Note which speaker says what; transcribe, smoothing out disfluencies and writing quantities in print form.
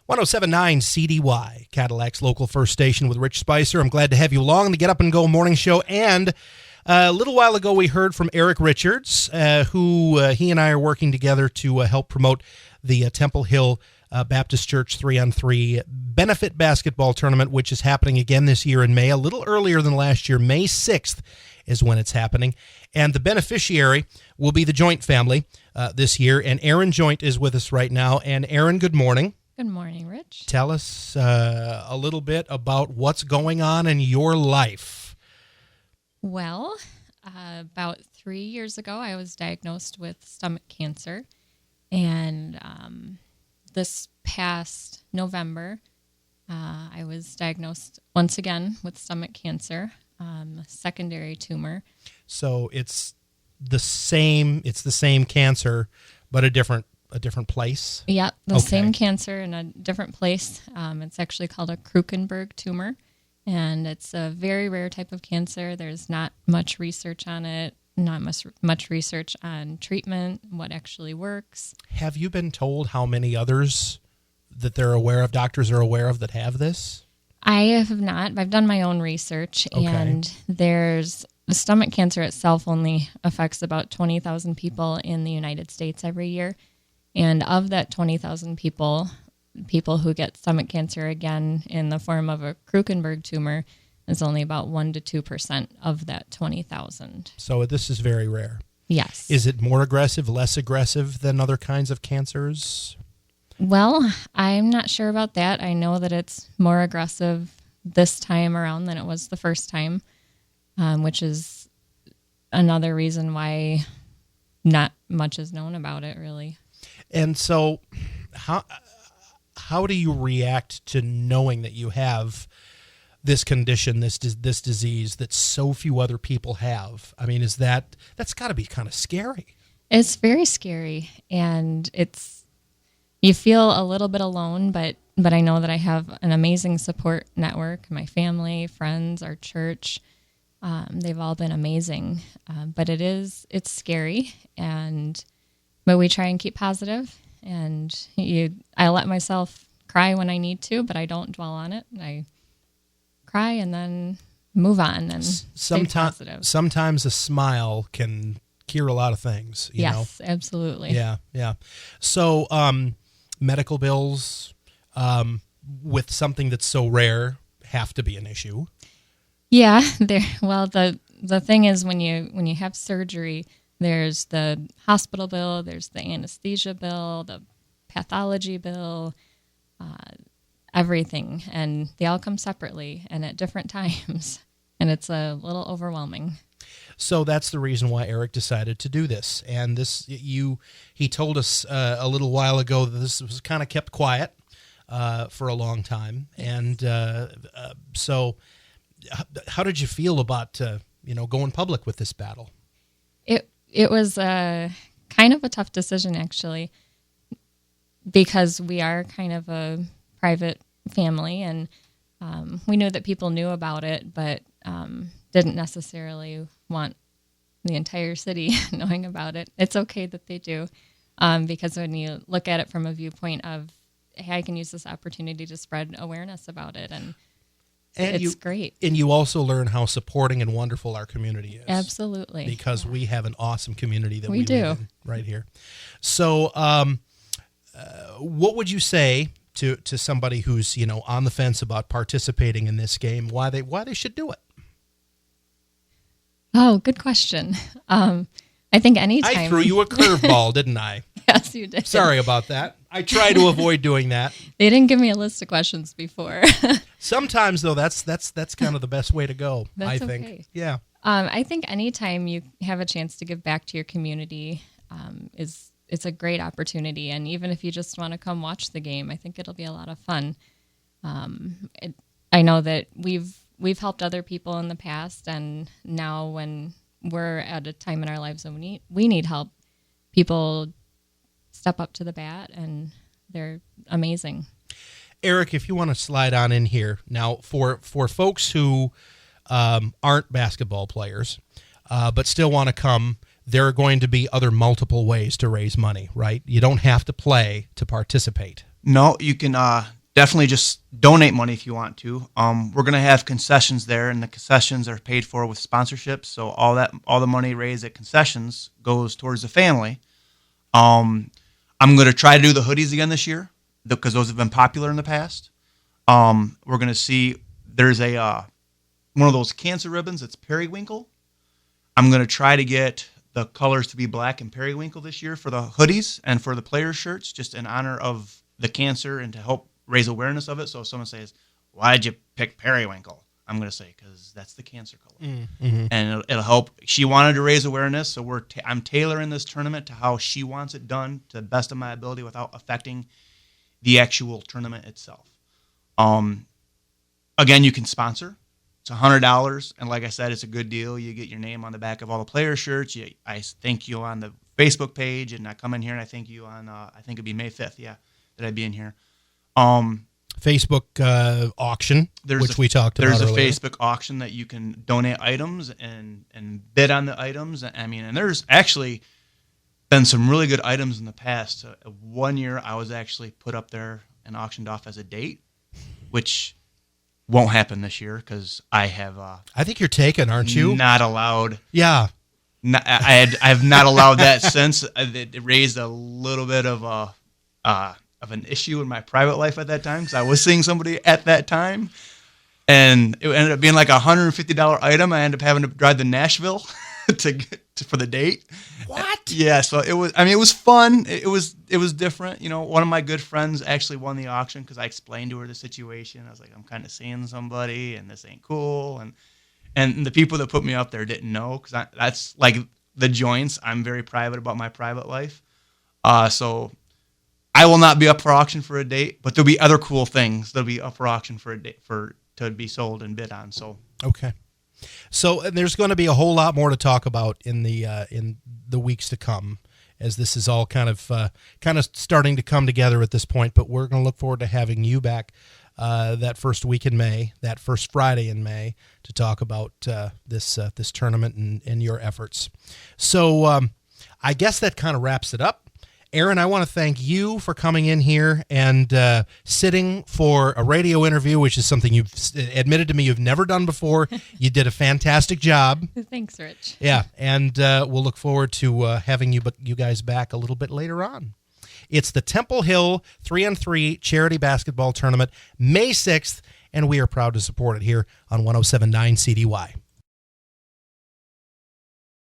Speaker 1: 1079 CDY, Cadillac's local first station with Rich Spicer. I'm glad to have you along on the Get Up and Go morning show. And a little while ago, we heard from Eric Richards, who he and I are working together to help promote the Temple Hill Baptist Church 3-on-3 benefit basketball tournament, which is happening again this year in May, a little earlier than last year. May 6th is when it's happening. And the beneficiary will be the Joint family this year. And Erin Joint is with us right now. And Erin, good morning.
Speaker 2: Good morning, Rich.
Speaker 1: Tell us a little bit about what's going on in your life.
Speaker 2: Well, about 3 years ago, I was diagnosed with stomach cancer. And this past November, I was diagnosed once again with stomach cancer, a secondary tumor.
Speaker 1: So it's the same cancer, but a different place?
Speaker 2: Yep, the same cancer in a different place. It's actually called a Krukenberg tumor, and it's a very rare type of cancer. There's not much research on it, not much research on treatment, what actually works. Have you been told how many others that they're aware of, doctors are aware of, that have this? I have not. I've done my own research, and there's the stomach cancer itself only affects about 20,000 people in the United States every year. And of that 20,000 people who get stomach cancer again in the form of a Krukenberg tumor is only about 1% to 2% of that 20,000. So this is very rare. Yes. Is it more aggressive, less aggressive than other kinds of cancers? Well, I'm not sure about that. I know that it's more aggressive this time around than it was the first time, which is another reason why not much is known about it, really. And so how do you react to knowing that you have this condition, this disease that so few other people have? I mean, that's got to be kind of scary. It's very scary, and you feel a little bit alone, but I know that I have an amazing support network, my family, friends, our church. They've all been amazing, but it's scary, but we try and keep positive, and I let myself cry when I need to, but I don't dwell on it. I cry and then move on and stay positive. Sometimes a smile can cure a lot of things. You know? Absolutely. Yeah. So medical bills with something that's so rare have to be an issue. Yeah. Well, the thing is when you have surgery, there's the hospital bill, there's the anesthesia bill, the pathology bill, everything. And they all come separately and at different times. And it's a little overwhelming. So that's the reason why Eric decided to do this. And he told us a little while ago that this was kind of kept quiet for a long time. And so how did you feel about going public with this battle? It was kind of a tough decision, actually, because we are kind of a private family, and we knew that people knew about it, but didn't necessarily want the entire city knowing about it. It's okay that they do, because when you look at it from a viewpoint of, hey, I can use this opportunity to spread awareness about it, and it's great. And you also learn how supporting and wonderful our community is. Absolutely. Because we have an awesome community that we live in right here. So what would you say to somebody who's on the fence about participating in this game, why they should do it? Oh, good question. I think anytime. I threw you a curveball, didn't I? Yes, you did. Sorry about that. I try to avoid doing that. They didn't give me a list of questions before. Sometimes, though, that's kind of the best way to go, I think. Okay. Yeah. I think anytime you have a chance to give back to your community it's a great opportunity. And even if you just want to come watch the game, I think it'll be a lot of fun. I know that we've helped other people in the past, and now when we're at a time in our lives when we need help, people step up to the bat, and they're amazing. Eric, if you want to slide on in here now, for folks who aren't basketball players but still want to come, there are going to be other multiple ways to raise money, right? You don't have to play to participate.
Speaker 3: No, you can definitely just donate money if you want to. We're going to have concessions there, and the concessions are paid for with sponsorships. So all the money raised at concessions goes towards the family. I'm going to try to do the hoodies again this year because those have been popular in the past. We're going to see there's a one of those cancer ribbons that's periwinkle. I'm going to try to get the colors to be black and periwinkle this year for the hoodies and for the players' shirts, just in honor of the cancer and to help raise awareness of it. So if someone says, "Why'd you pick periwinkle?" I'm going to say, because that's the cancer color. Mm-hmm. And it'll help. She wanted to raise awareness, so I'm tailoring this tournament to how she wants it done to the best of my ability without affecting the actual tournament itself. Again, you can sponsor. It's $100, and like I said, it's a good deal. You get your name on the back of all the player shirts. I thank you on the Facebook page, and I come in here and I thank you on, I think it'd be May 5th, that I'd be in here.
Speaker 1: Facebook auction, which we talked about earlier.
Speaker 3: There's a Facebook auction that you can donate items and bid on the items. I mean, and there's actually been some really good items in the past. One year I was actually put up there and auctioned off as a date, which won't happen this year because I have.
Speaker 1: I think you're taken, aren't you?
Speaker 3: Not allowed.
Speaker 1: Yeah.
Speaker 3: I have not allowed that since. It raised a little bit of an issue in my private life at that time because I was seeing somebody at that time, and it ended up being like a $150 item. I ended up having to drive to Nashville for the date.
Speaker 1: What?
Speaker 3: Yeah, so it was. I mean, it was fun. It was different. You know, one of my good friends actually won the auction because I explained to her the situation. I was like, I'm kind of seeing somebody, and this ain't cool. And the people that put me up there didn't know because that's like the joints. I'm very private about my private life. So I will not be up for auction for a date, but there'll be other cool things that'll be up for auction for a date to be sold and bid on. So
Speaker 1: okay. So there's going to be a whole lot more to talk about in the weeks to come, as this is all kind of starting to come together at this point. But we're going to look forward to having you back that first week in May, that first Friday in May, to talk about this tournament and your efforts. So I guess that kind of wraps it up. Erin, I want to thank you for coming in here and sitting for a radio interview, which is something you've admitted to me you've never done before. You did a fantastic job.
Speaker 2: Thanks, Rich.
Speaker 1: Yeah, and we'll look forward to having you guys back a little bit later on. It's the Temple Hill 3-on-3 Charity Basketball Tournament, May 6th, and we are proud to support it here on 107.9 CDY.